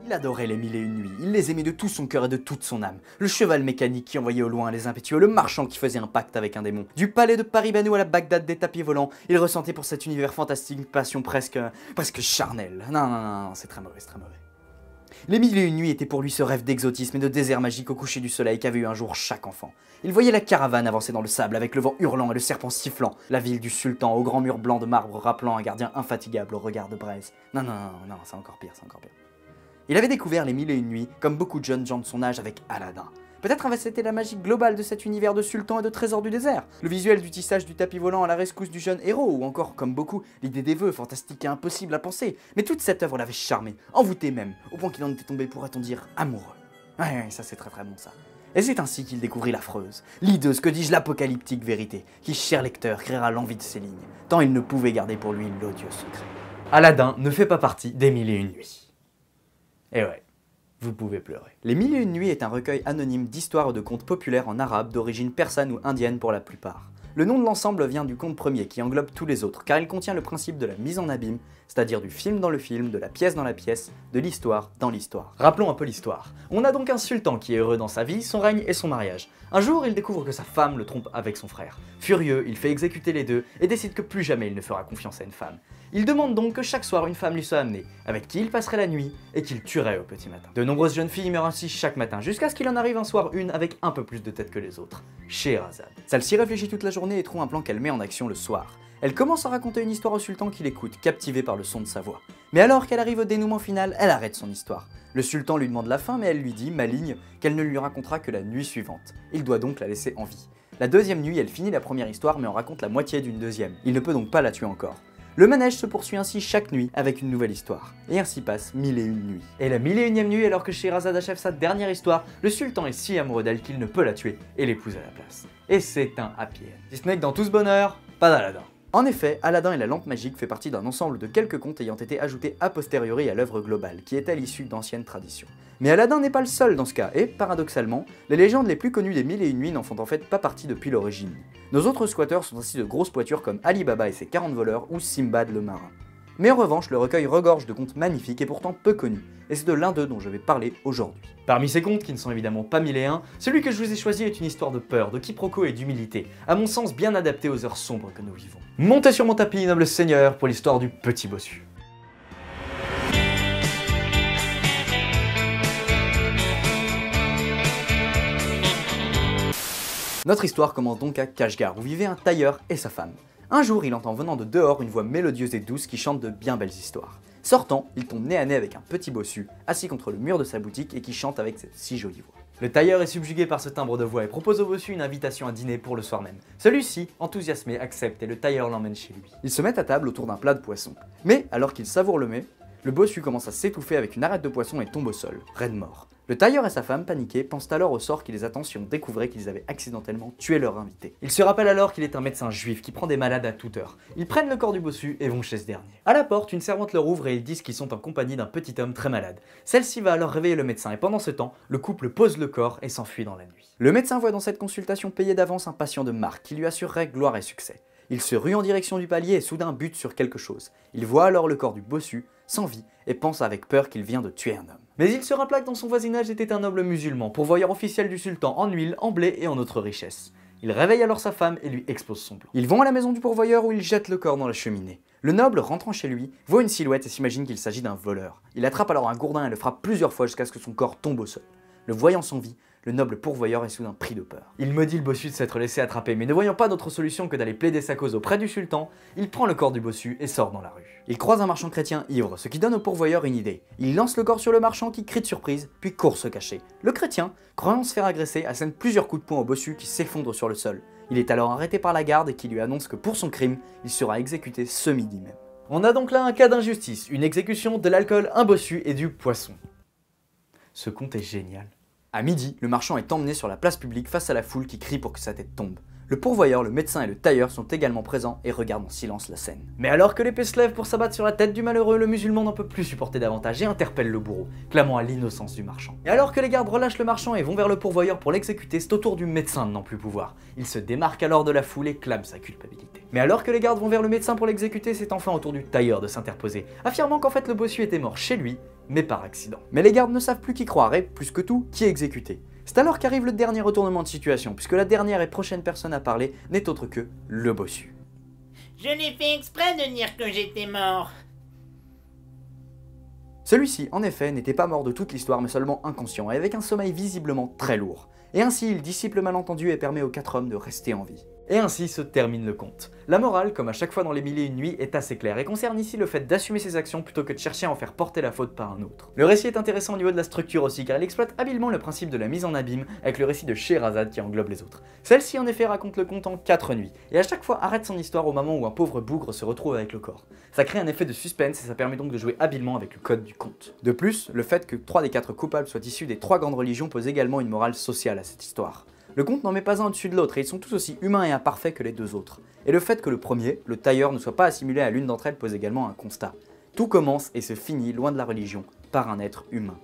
Il adorait les mille et une nuits, il les aimait de tout son cœur et de toute son âme. Le cheval mécanique qui envoyait au loin les impétueux, le marchand qui faisait un pacte avec un démon. Du palais de Paris-Banou à la Bagdad des tapis volants, il ressentait pour cet univers fantastique une passion presque charnelle. Non, c'est très mauvais, c'est très mauvais. Les mille et une nuits étaient pour lui ce rêve d'exotisme et de désert magique au coucher du soleil qu'avait eu un jour chaque enfant. Il voyait la caravane avancer dans le sable avec le vent hurlant et le serpent sifflant, la ville du sultan au grand mur blanc de marbre rappelant un gardien infatigable au regard de braise. Non, c'est encore pire, c'est encore pire. Il avait découvert les mille et une nuits, comme beaucoup de jeunes gens de son âge avec Aladdin. Peut-être avait c'était la magie globale de cet univers de sultan et de trésors du désert, le visuel du tissage du tapis volant à la rescousse du jeune héros, ou encore, comme beaucoup, l'idée des vœux, fantastique et impossible à penser. Mais toute cette œuvre l'avait charmé, envoûté même, au point qu'il en était tombé, pourrait-on dire, amoureux. Ouais, ça c'est très bon ça. Et c'est ainsi qu'il découvrit l'affreuse, l'hideuse, que dis-je, l'apocalyptique vérité, qui, cher lecteur, créera l'envie de ses lignes, tant il ne pouvait garder pour lui l'odieux secret. Aladdin ne fait pas partie des mille et une nuits. Et ouais, vous pouvez pleurer. Les mille et une nuits est un recueil anonyme d'histoires et de contes populaires en arabe d'origine persane ou indienne pour la plupart. Le nom de l'ensemble vient du conte premier qui englobe tous les autres, car il contient le principe de la mise en abîme, c'est-à-dire du film dans le film, de la pièce dans la pièce, de l'histoire dans l'histoire. Rappelons un peu l'histoire. On a donc un sultan qui est heureux dans sa vie, son règne et son mariage. Un jour, il découvre que sa femme le trompe avec son frère. Furieux, il fait exécuter les deux et décide que plus jamais il ne fera confiance à une femme. Il demande donc que chaque soir une femme lui soit amenée, avec qui il passerait la nuit et qu'il tuerait au petit matin. De nombreuses jeunes filles meurent ainsi chaque matin, jusqu'à ce qu'il en arrive un soir une avec un peu plus de tête que les autres, Scheherazade. Celle-ci réfléchit toute la journée et trouve un plan qu'elle met en action le soir. Elle commence à raconter une histoire au sultan qui l'écoute, captivé par le son de sa voix. Mais alors qu'elle arrive au dénouement final, elle arrête son histoire. Le sultan lui demande la fin, mais elle lui dit, maligne, qu'elle ne lui racontera que la nuit suivante. Il doit donc la laisser en vie. La deuxième nuit, elle finit la première histoire, mais en raconte la moitié d'une deuxième. Il ne peut donc pas la tuer encore. Le manège se poursuit ainsi chaque nuit avec une nouvelle histoire. Et ainsi passe mille et une nuits. Et la mille et unième nuit, alors que Scheherazade achève sa dernière histoire, le sultan est si amoureux d'elle qu'il ne peut la tuer et l'épouse à la place. Et c'est un happy end. Si ce n'est que dans tout ce bonheur, pas d'Aladin. En effet, Aladdin et la lampe magique fait partie d'un ensemble de quelques contes ayant été ajoutés a posteriori à l'œuvre globale, qui est à l'issue d'anciennes traditions. Mais Aladdin n'est pas le seul dans ce cas, et, paradoxalement, les légendes les plus connues des mille et une nuits n'en font en fait pas partie depuis l'origine. Nos autres squatteurs sont ainsi de grosses pointures comme Ali Baba et ses 40 voleurs ou Simbad le marin. Mais en revanche, le recueil regorge de contes magnifiques et pourtant peu connus, et c'est de l'un d'eux dont je vais parler aujourd'hui. Parmi ces contes, qui ne sont évidemment pas mille et un, celui que je vous ai choisi est une histoire de peur, de quiproquo et d'humilité, à mon sens bien adaptée aux heures sombres que nous vivons. Montez sur mon tapis, noble seigneur, pour l'histoire du petit bossu. Notre histoire commence donc à Kashgar, où vivait un tailleur et sa femme. Un jour, il entend venant de dehors une voix mélodieuse et douce qui chante de bien belles histoires. Sortant, il tombe nez à nez avec un petit bossu, assis contre le mur de sa boutique et qui chante avec cette si jolie voix. Le tailleur est subjugué par ce timbre de voix et propose au bossu une invitation à dîner pour le soir même. Celui-ci, enthousiasmé, accepte et le tailleur l'emmène chez lui. Ils se mettent à table autour d'un plat de poisson. Mais, alors qu'il savoure le mets, le bossu commence à s'étouffer avec une arête de poisson et tombe au sol, raide mort. Le tailleur et sa femme, paniqués, pensent alors au sort qui les attend si on découvrait qu'ils avaient accidentellement tué leur invité. Ils se rappellent alors qu'il est un médecin juif qui prend des malades à toute heure. Ils prennent le corps du bossu et vont chez ce dernier. À la porte, une servante leur ouvre et ils disent qu'ils sont en compagnie d'un petit homme très malade. Celle-ci va alors réveiller le médecin et pendant ce temps, le couple pose le corps et s'enfuit dans la nuit. Le médecin voit dans cette consultation payée d'avance un patient de marque qui lui assurerait gloire et succès. Il se rue en direction du palier et soudain bute sur quelque chose. Il voit alors le corps du bossu, sans vie, et pense avec peur qu'il vient de tuer un homme. Mais il se rappela que dans son voisinage était un noble musulman, pourvoyeur officiel du sultan en huile, en blé et en autres richesses. Il réveille alors sa femme et lui expose son plan. Ils vont à la maison du pourvoyeur où il jette le corps dans la cheminée. Le noble, rentrant chez lui, voit une silhouette et s'imagine qu'il s'agit d'un voleur. Il attrape alors un gourdin et le frappe plusieurs fois jusqu'à ce que son corps tombe au sol. Le voyant sans vie, le noble pourvoyeur est soudain pris de peur. Il maudit le bossu de s'être laissé attraper, mais ne voyant pas d'autre solution que d'aller plaider sa cause auprès du sultan, il prend le corps du bossu et sort dans la rue. Il croise un marchand chrétien ivre, ce qui donne au pourvoyeur une idée. Il lance le corps sur le marchand qui crie de surprise, puis court se cacher. Le chrétien, croyant se faire agresser, assène plusieurs coups de poing au bossu qui s'effondre sur le sol. Il est alors arrêté par la garde qui lui annonce que pour son crime, il sera exécuté ce midi même. On a donc là un cas d'injustice, une exécution, de l'alcool, un bossu et du poisson. Ce conte est génial. À midi, le marchand est emmené sur la place publique face à la foule qui crie pour que sa tête tombe. Le pourvoyeur, le médecin et le tailleur sont également présents et regardent en silence la scène. Mais alors que l'épée se lève pour s'abattre sur la tête du malheureux, le musulman n'en peut plus supporter davantage et interpelle le bourreau, clamant à l'innocence du marchand. Et alors que les gardes relâchent le marchand et vont vers le pourvoyeur pour l'exécuter, c'est au tour du médecin de n'en plus pouvoir. Il se démarque alors de la foule et clame sa culpabilité. Mais alors que les gardes vont vers le médecin pour l'exécuter, c'est enfin au tour du tailleur de s'interposer, affirmant qu'en fait le bossu était mort chez lui mais par accident. Mais les gardes ne savent plus qui croire et, plus que tout, qui exécuter. C'est alors qu'arrive le dernier retournement de situation, puisque la dernière et prochaine personne à parler n'est autre que le bossu. Je l'ai fait exprès de dire que j'étais mort. Celui-ci, en effet, n'était pas mort de toute l'histoire, mais seulement inconscient, et avec un sommeil visiblement très lourd. Et ainsi, il dissipe le malentendu et permet aux 4 hommes de rester en vie. Et ainsi se termine le conte. La morale, comme à chaque fois dans les Mille et une nuits, est assez claire et concerne ici le fait d'assumer ses actions plutôt que de chercher à en faire porter la faute par un autre. Le récit est intéressant au niveau de la structure aussi, car il exploite habilement le principe de la mise en abîme avec le récit de Scheherazade qui englobe les autres. Celle-ci en effet raconte le conte en 4 nuits, et à chaque fois arrête son histoire au moment où un pauvre bougre se retrouve avec le corps. Ça crée un effet de suspense et ça permet donc de jouer habilement avec le code du conte. De plus, le fait que 3 des 4 coupables soient issus des 3 grandes religions pose également une morale sociale à cette histoire. Le conte n'en met pas un au-dessus de l'autre et ils sont tous aussi humains et imparfaits que les deux autres. Et le fait que le premier, le tailleur, ne soit pas assimilé à l'une d'entre elles pose également un constat. Tout commence et se finit, loin de la religion, par un être humain.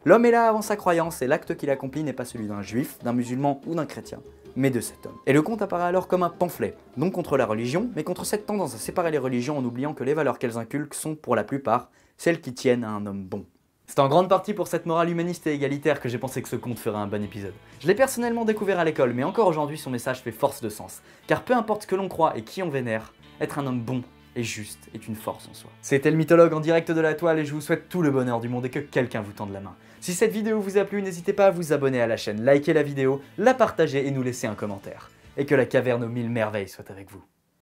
L'homme est là avant sa croyance et l'acte qu'il accomplit n'est pas celui d'un juif, d'un musulman ou d'un chrétien, mais de cet homme. Et le conte apparaît alors comme un pamphlet, non contre la religion, mais contre cette tendance à séparer les religions en oubliant que les valeurs qu'elles inculquent sont, pour la plupart, celles qui tiennent à un homme bon. C'est en grande partie pour cette morale humaniste et égalitaire que j'ai pensé que ce conte ferait un bon épisode. Je l'ai personnellement découvert à l'école, mais encore aujourd'hui son message fait force de sens. Car peu importe ce que l'on croit et qui on vénère, être un homme bon et juste est une force en soi. C'était le mythologue en direct de la toile et je vous souhaite tout le bonheur du monde et que quelqu'un vous tende la main. Si cette vidéo vous a plu, n'hésitez pas à vous abonner à la chaîne, liker la vidéo, la partager et nous laisser un commentaire. Et que la caverne aux 1000 merveilles soit avec vous.